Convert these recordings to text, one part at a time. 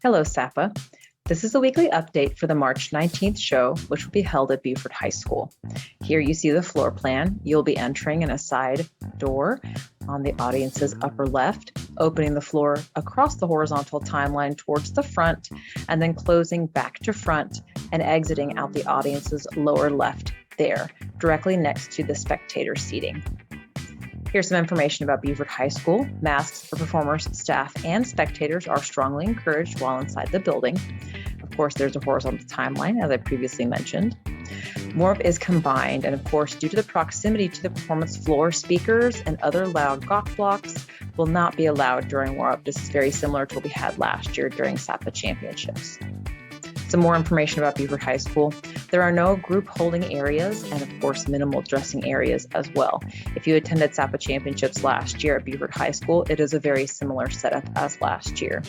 Hello, SAPA. This is a weekly update for the March 19th show, which will be held at Buford High School. Here you see the floor plan. You'll be entering in a side door on the audience's upper left, opening the floor across the horizontal timeline towards the front, and then closing back to front and exiting out the audience's lower left there, directly next to the spectator seating. Here's some information about Buford High School. Masks for performers, staff, and spectators are strongly encouraged while inside the building. Of course, there's a horizontal timeline, as I previously mentioned. Warm-up is combined, and of course, due to the proximity to the performance floor, speakers and other loud gawk blocks will not be allowed during warm-up. This is very similar to what we had last year during SAPA Championships. Some more information about Buford High School. There are no group holding areas and, of course, minimal dressing areas as well. If you attended SAPA Championships last year at Buford High School, it is a very similar setup as last year.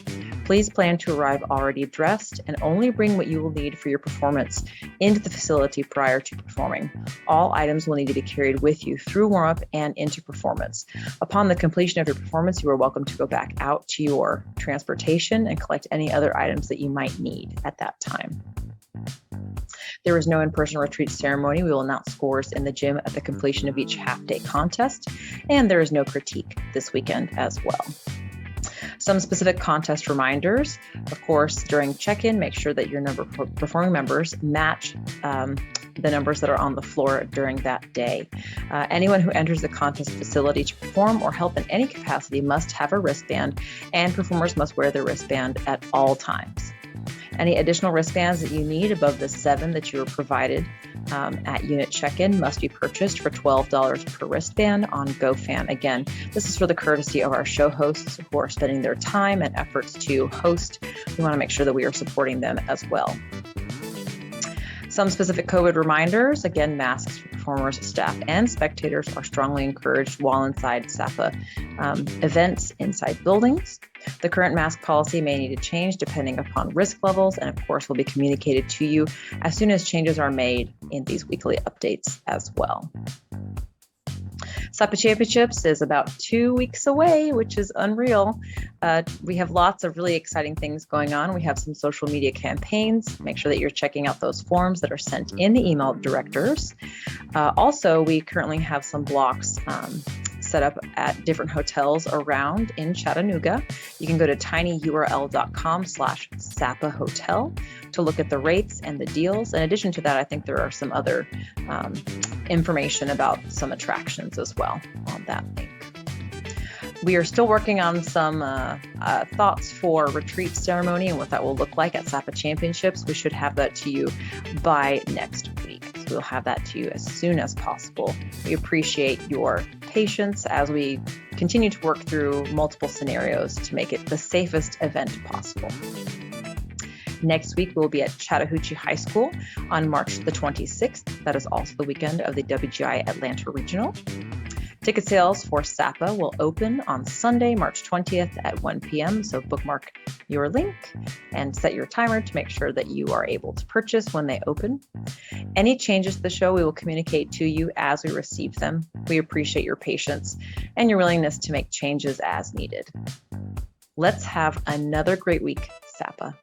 Please plan to arrive already dressed and only bring what you will need for your performance into the facility prior to performing. All items will need to be carried with you through warm-up and into performance. Upon the completion of your performance, you are welcome to go back out to your transportation and collect any other items that you might need at that time. There is no in-person retreat ceremony. We will announce scores in the gym at the completion of each half-day contest, and there is no critique this weekend as well. Some specific contest reminders. Of course, during check-in, make sure that your number of performing members match the numbers that are on the floor during that day. Anyone who enters the contest facility to perform or help in any capacity must have a wristband, and performers must wear their wristband at all times. Any additional wristbands that you need above the 7 that you were provided at unit check-in must be purchased for $12 per wristband on GoFan. Again, this is for the courtesy of our show hosts who are spending their time and efforts to host. We want to make sure that we are supporting them as well. Some specific COVID reminders. Again, masks for performers, staff, and spectators are strongly encouraged while inside SAPA events inside buildings. The current mask policy may need to change depending upon risk levels, and of course will be communicated to you as soon as changes are made in these weekly updates as well. SAPA Championships is about 2 weeks away, which is unreal. We have lots of really exciting things going on. We have some social media campaigns. Make sure that you're checking out those forms that are sent in the email directors. Also, we currently have some blocks set up at different hotels around in Chattanooga. You can go to tinyurl.com/SAPA Hotel to look at the rates and the deals. In addition to that, I think there are some other information about some attractions as well on that link. We are still working on some thoughts for retreat ceremony and what that will look like at SAPA Championships. We should have that to you by next week. So we'll have that to you as soon as possible. We appreciate your patience as we continue to work through multiple scenarios to make it the safest event possible. Next week, we'll be at Chattahoochee High School on March the 26th. That is also the weekend of the WGI Atlanta Regional. Ticket sales for SAPA will open on Sunday, March 20th at 1 p.m. So bookmark your link and set your timer to make sure that you are able to purchase when they open. Any changes to the show, we will communicate to you as we receive them. We appreciate your patience and your willingness to make changes as needed. Let's have another great week, SAPA.